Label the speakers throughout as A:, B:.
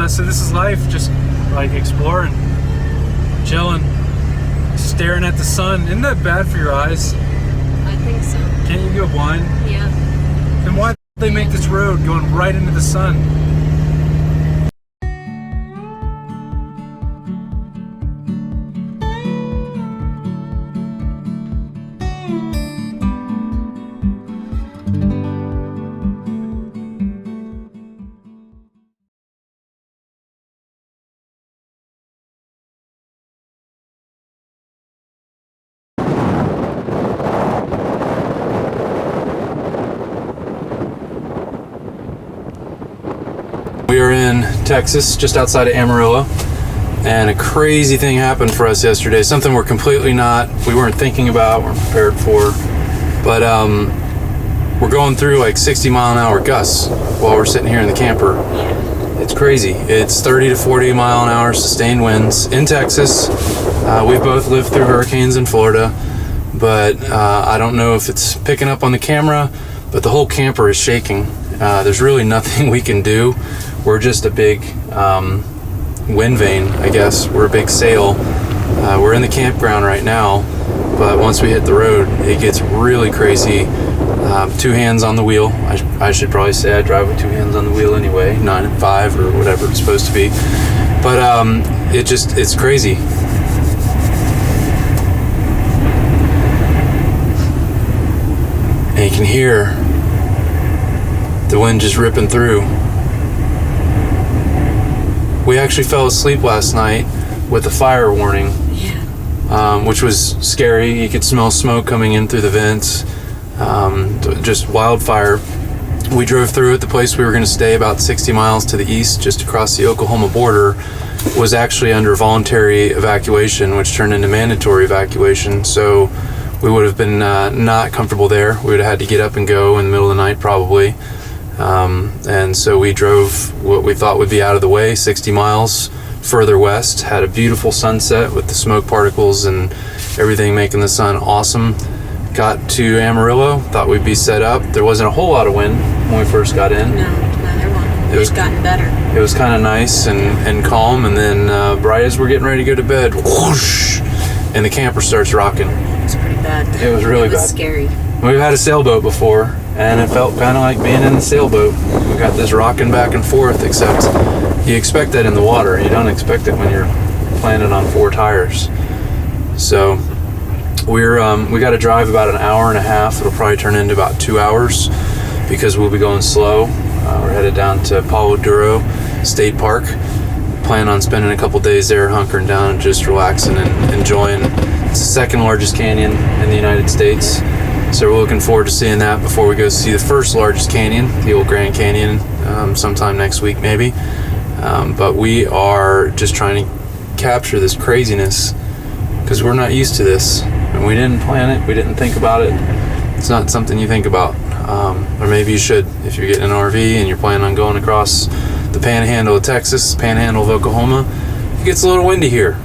A: So this is life, just like exploring, chilling, staring at the sun. Isn't that bad for your eyes?
B: I think so.
A: Can't you go blind?
B: Yeah.
A: Then why did they make this road going right into the sun? We are in Texas, just outside of Amarillo, and a crazy thing happened for us yesterday. Something we weren't thinking about, weren't prepared for. But we're going through like 60-mile-an-hour gusts while we're sitting here in the camper. It's crazy. It's 30 to 40 mile an hour sustained winds in Texas. We've both lived through hurricanes in Florida, but I don't know if it's picking up on the camera, but the whole camper is shaking. There's really nothing we can do. We're just a big wind vane, I guess. We're a big sail. We're in the campground right now, but once we hit the road, it gets really crazy. 2 hands on the wheel. I should probably say I drive with 2 hands on the wheel anyway, 9 and 5 or whatever it's supposed to be. But it's crazy. And you can hear the wind just ripping through. We actually fell asleep last night with a fire warning, which was scary. You could smell smoke coming in through the vents, just wildfire. We drove through it. The place we were going to stay, about 60 miles to the east, just across the Oklahoma border, was actually under voluntary evacuation, which turned into mandatory evacuation. So we would have been not comfortable there. We would have had to get up and go in the middle of the night probably. And so we drove what we thought would be out of the way, 60 miles further west, had a beautiful sunset with the smoke particles and everything making the sun awesome. Got to Amarillo, thought we'd be set up. There wasn't a whole lot of wind when we first got in.
B: No, there wasn't. It's gotten better.
A: It was kind of nice and calm, and then right as we're getting ready to go to bed, whoosh, and the camper starts rocking.
B: It's pretty bad.
A: It was really bad.
B: It was scary.
A: We've had a sailboat before, and it felt kind of like being in the sailboat. We got this rocking back and forth, except you expect that in the water. You don't expect it when you're planted on 4 tires. So we got to drive about an hour and a half. It'll probably turn into about 2 hours because we'll be going slow. We're headed down to Palo Duro State Park. Plan on spending a couple days there, hunkering down and just relaxing and enjoying. It's the 2nd largest canyon in the United States. So we're looking forward to seeing that before we go see the 1st largest canyon, the old Grand Canyon, sometime next week maybe. But we are just trying to capture this craziness because we're not used to this. And we didn't plan it, we didn't think about it. It's not something you think about. Or maybe you should if you're getting an RV and you're planning on going across the Panhandle of Texas, Panhandle of Oklahoma. It gets a little windy here.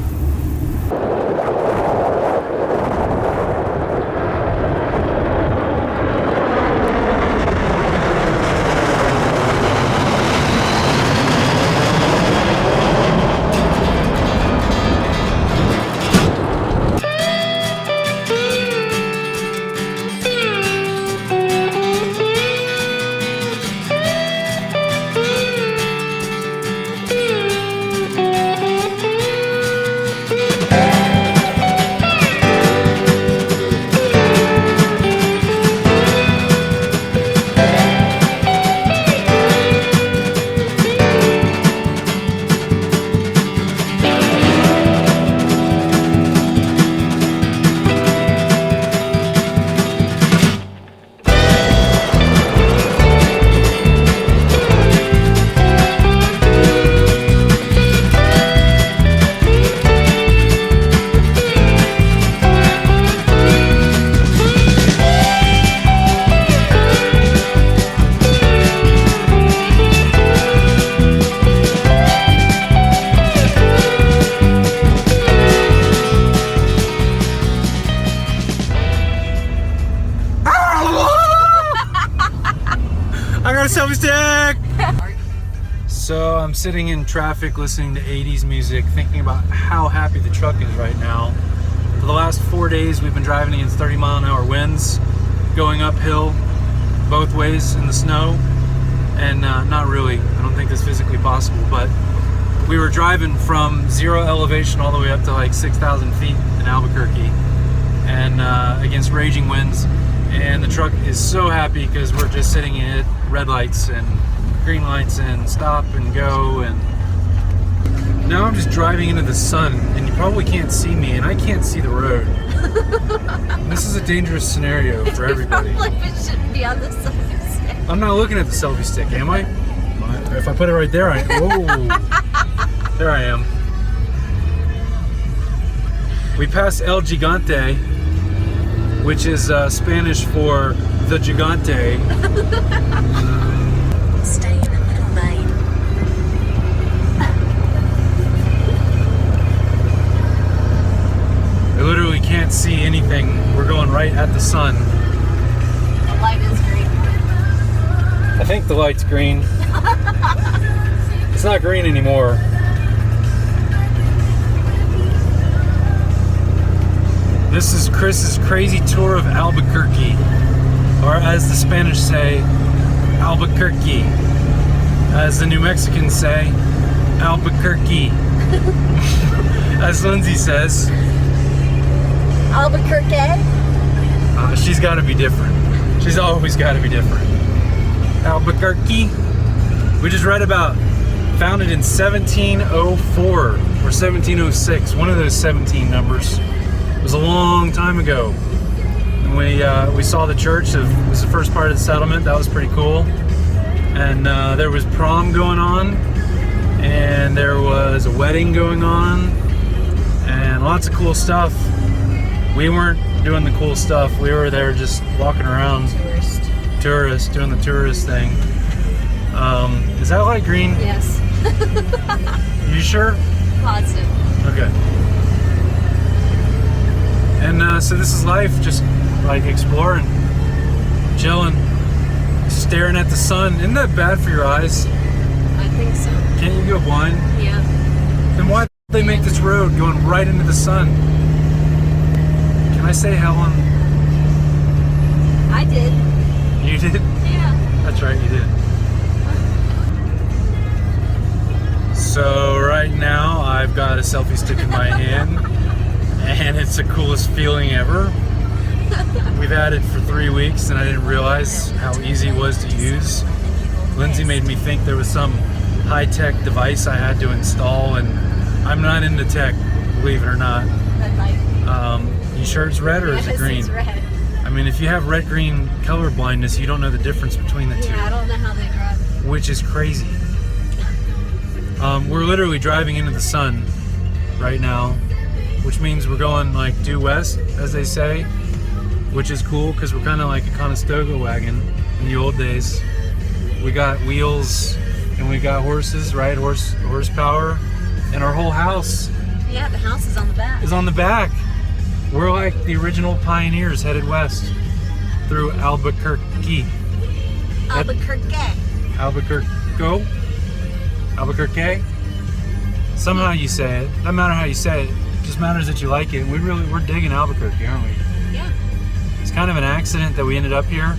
A: sitting in traffic listening to 80s music, thinking about how happy the truck is right now. For the last 4 days, we've been driving against 30-mile-an-hour winds, going uphill both ways in the snow, and not really. I don't think that's physically possible, but we were driving from 0 elevation all the way up to like 6,000 feet in Albuquerque, and against raging winds. And the truck is so happy because we're just sitting at red lights and green lights and stop and go, and now I'm just driving into the sun, and you probably can't see me, and I can't see the road. This is a dangerous scenario for everybody.
B: Probably shouldn't be on the selfie stick.
A: I'm not looking at the selfie stick, am I? If I put it right there, whoa, there I am. We passed El Gigante, which is Spanish for the Gigante.
B: Stay in the middle lane.
A: I literally can't see anything. We're going right at the sun.
B: The light is green.
A: I think the light's green. It's not green anymore. This is Chris's crazy tour of Albuquerque, or as the Spanish say, Albuquerque. As the New Mexicans say, Albuquerque. As Lindsay says,
B: Albuquerque?
A: she's got to be different. She's always got to be different. Albuquerque. We just read about, founded in 1704 or 1706, one of those 17 numbers. It was a long time ago. And we saw the church. It was the first part of the settlement. That was pretty cool. And there was prom going on, and there was a wedding going on, and lots of cool stuff. We weren't doing the cool stuff. We were there just walking around. Tourist, doing the tourist thing. Is that light green?
B: Yes.
A: You sure?
B: Positive.
A: Okay. And so this is life, just like exploring, chilling, staring at the sun. Isn't that bad for your eyes?
B: I think so.
A: Can't you go blind?
B: Yeah.
A: Then why did they make this road going right into the sun? Can I say Helen?
B: I did.
A: You did?
B: Yeah.
A: That's right, you did. So right now I've got a selfie stick in my hand, and it's the coolest feeling ever. We've had it for 3 weeks, and I didn't realize how easy it was to use. Lindsay made me think there was some high-tech device I had to install, and I'm not into tech, believe it or not.
B: Red light.
A: You sure it's red or is it green?
B: It's red.
A: I mean, if you have red-green color blindness, you don't know the difference between the two.
B: Yeah, I don't know how they drive.
A: Which is crazy. We're literally driving into the sun right now, which means we're going like due west, as they say, which is cool because we're kind of like a Conestoga wagon in the old days. We got wheels and we got horses, right? Horsepower, and our whole house
B: Yeah, the house is on the back.
A: is on the back. We're like the original pioneers headed west through Albuquerque.
B: Albuquerque.
A: Albuquerque. Somehow you say it. Doesn't matter how you say it. It just matters that you like it. We're digging Albuquerque, aren't we?
B: Yeah.
A: It's kind of an accident that we ended up here,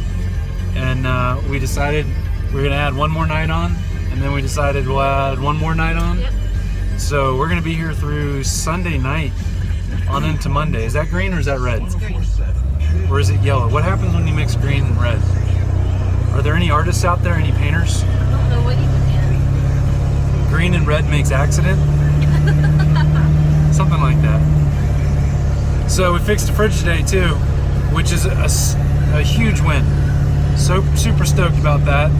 A: and we decided we're gonna add one more night on, and then we decided we'll add one more night on.
B: Yep.
A: So we're gonna be here through Sunday night on into Monday. Is that green or is that red?
B: It's green.
A: Or is it yellow? What happens when you mix green and red? Are there any artists out there, any painters?
B: I don't know what you can
A: Green and red makes accident? Something like that. So we fixed the fridge today too, which is a huge win. So super stoked about that.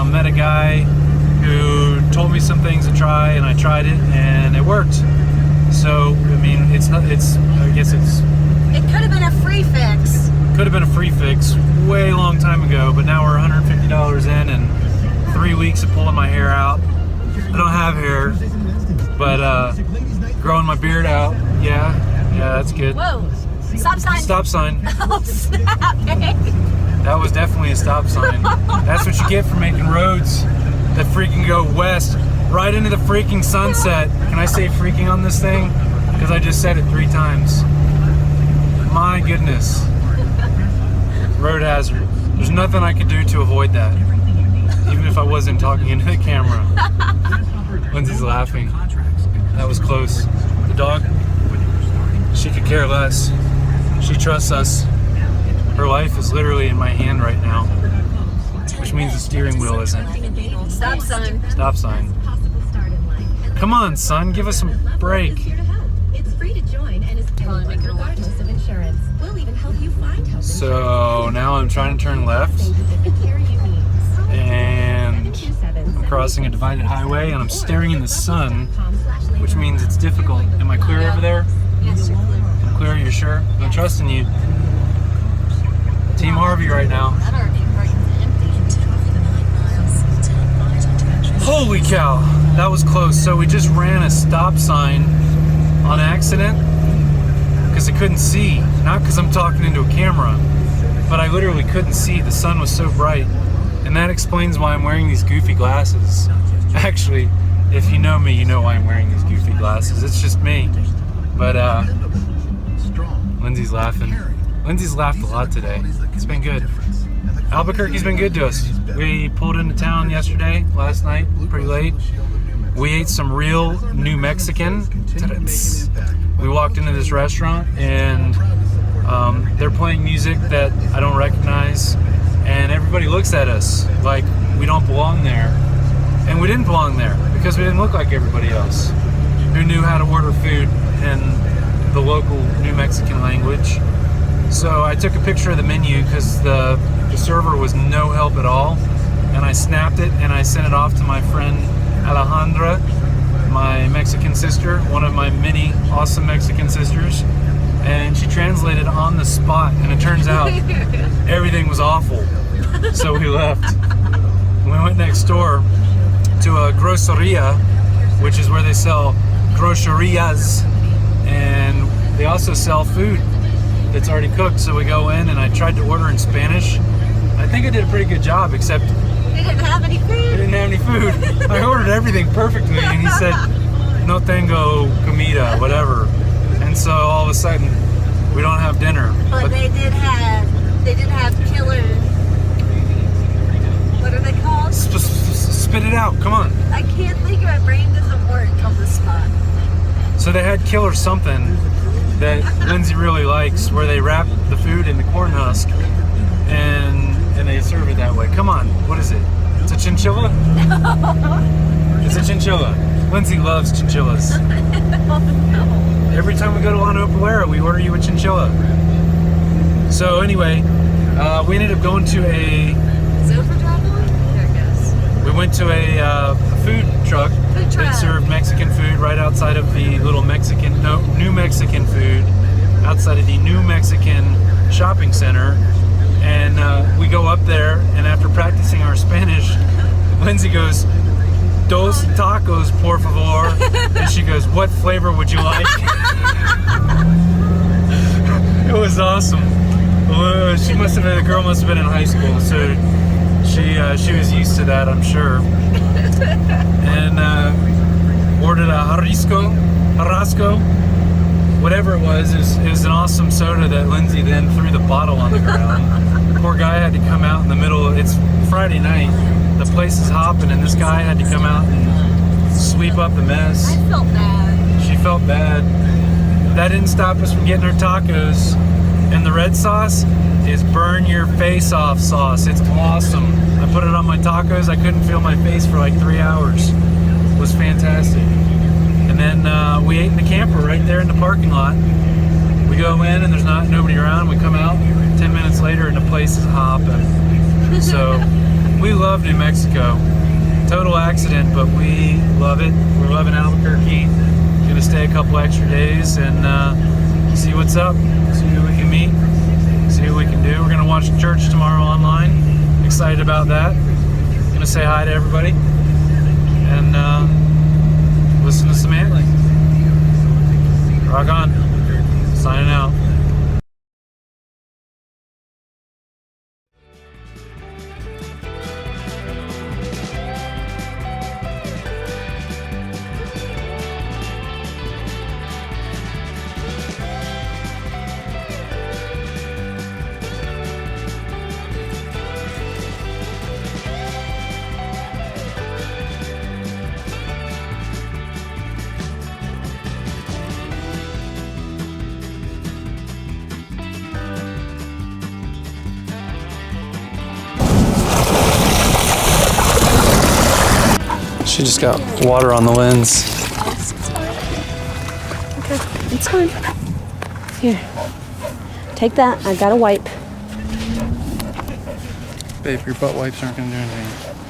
A: Met a guy who told me some things to try, and I tried it and it worked. So I mean, I guess it's
B: It could have been a free fix.
A: could have been a free fix way long time ago, but now we're $150 in and 3 weeks of pulling my hair out. I don't have hair, but growing my beard out, yeah, that's good.
B: Whoa. Stop sign.
A: Stop sign.
B: Oh, snap. Hey.
A: That was definitely a stop sign. That's what you get for making roads that freaking go west right into the freaking sunset. Can I say freaking on this thing? Because I just said it 3 times. My goodness. Road hazard. There's nothing I could do to avoid that. Even if I wasn't talking into the camera. Lindsay's laughing. That was close. The dog, she could care less. She trusts us. Her life is literally in my hand right now. Which means the steering wheel isn't.
B: Stop sign.
A: Stop sign. Come on, son, give us some break.
C: It's free to join and is payable regardless of insurance. We'll even help you find health
A: So now I'm trying to turn left, and I'm crossing a divided highway, and I'm staring in the sun, which means it's difficult. Am I clear over there?
B: Yes, you're clear.
A: I'm clear, you're sure? I'm trusting you. Team Harvey right now.
B: That RV right empty.
A: Holy cow, that was close. So we just ran a stop sign on accident because I couldn't see. Not because I'm talking into a camera, but I literally couldn't see. The sun was so bright. And that explains why I'm wearing these goofy glasses. Actually, if you know me, you know why I'm wearing these goofy glasses. It's just me. But Lindsay's laughing. Lindsay's laughed a lot today. It's been good. Albuquerque's been good to us. We pulled into town yesterday, last night, pretty late. We ate some real New Mexican. We walked into this restaurant and they're playing music that I don't recognize, and everybody looks at us like we don't belong there. And we didn't belong there because we didn't look like everybody else who knew how to order food in the local New Mexican language. So I took a picture of the menu because the server was no help at all, and I snapped it and I sent it off to my friend Alejandra, my Mexican sister, one of my many awesome Mexican sisters, and she translated on the spot, and it turns out everything was awful. So we left. We went next door to a groceria, which is where they sell grocerías, and they also sell food that's already cooked. So we go in, and I tried to order in Spanish. I think I did a pretty good job, except
B: They didn't have any
A: they
B: food.
A: didn't have any food. I ordered everything perfectly, and he said, no tengo comida, whatever. And so all of a sudden, we don't have dinner.
B: But they did have killer. What are they called?
A: Spit it out, come on.
B: I can't think. My brain doesn't work on the spot.
A: So they had killer something that Lindsay really likes, where they wrap the food in the corn husk and they serve it that way. Come on, what is it? It's a chinchilla? It's a chinchilla. Lindsay loves chinchillas. Every time we go to La Nopalera, we order you a chinchilla. So anyway, we ended up going to
B: Is it overdrive on? There it goes.
A: we went to a food truck
B: Food truck.
A: that served Mexican food right outside of the little New Mexican food, outside of the New Mexican shopping center. And we go up there, and after practicing our Spanish, Lindsay goes, "Dos tacos, por favor." And she goes, "What flavor would you like?" It was awesome. The girl must have been in high school, so she was used to that, I'm sure. And ordered a Jarasco, whatever it was. It was an awesome soda that Lindsay then threw the bottle on the ground. Poor guy had to come out in the middle. It's Friday night. The place is hopping, and this guy had to come out and sweep up the mess.
B: I felt bad.
A: She felt bad. That didn't stop us from getting our tacos. And the red sauce is burn your face off sauce. It's awesome. I put it on my tacos. I couldn't feel my face for like 3 hours. It was fantastic. And then we ate in the camper right there in the parking lot. We go in and there's nobody around. We come out 10 minutes later and the place is hopping. So we love New Mexico. Total accident, but we love it. We're loving Albuquerque. Gonna stay a couple extra days and see what's up. See who we can meet. See what we can do. We're gonna watch church tomorrow online. Excited about that. Gonna say hi to everybody and listen to some antling. Rock on. Signing out. She just got water on the lens.
D: Okay, it's fine. Here. Take that. I got a wipe.
A: Babe, your butt wipes aren't gonna do anything.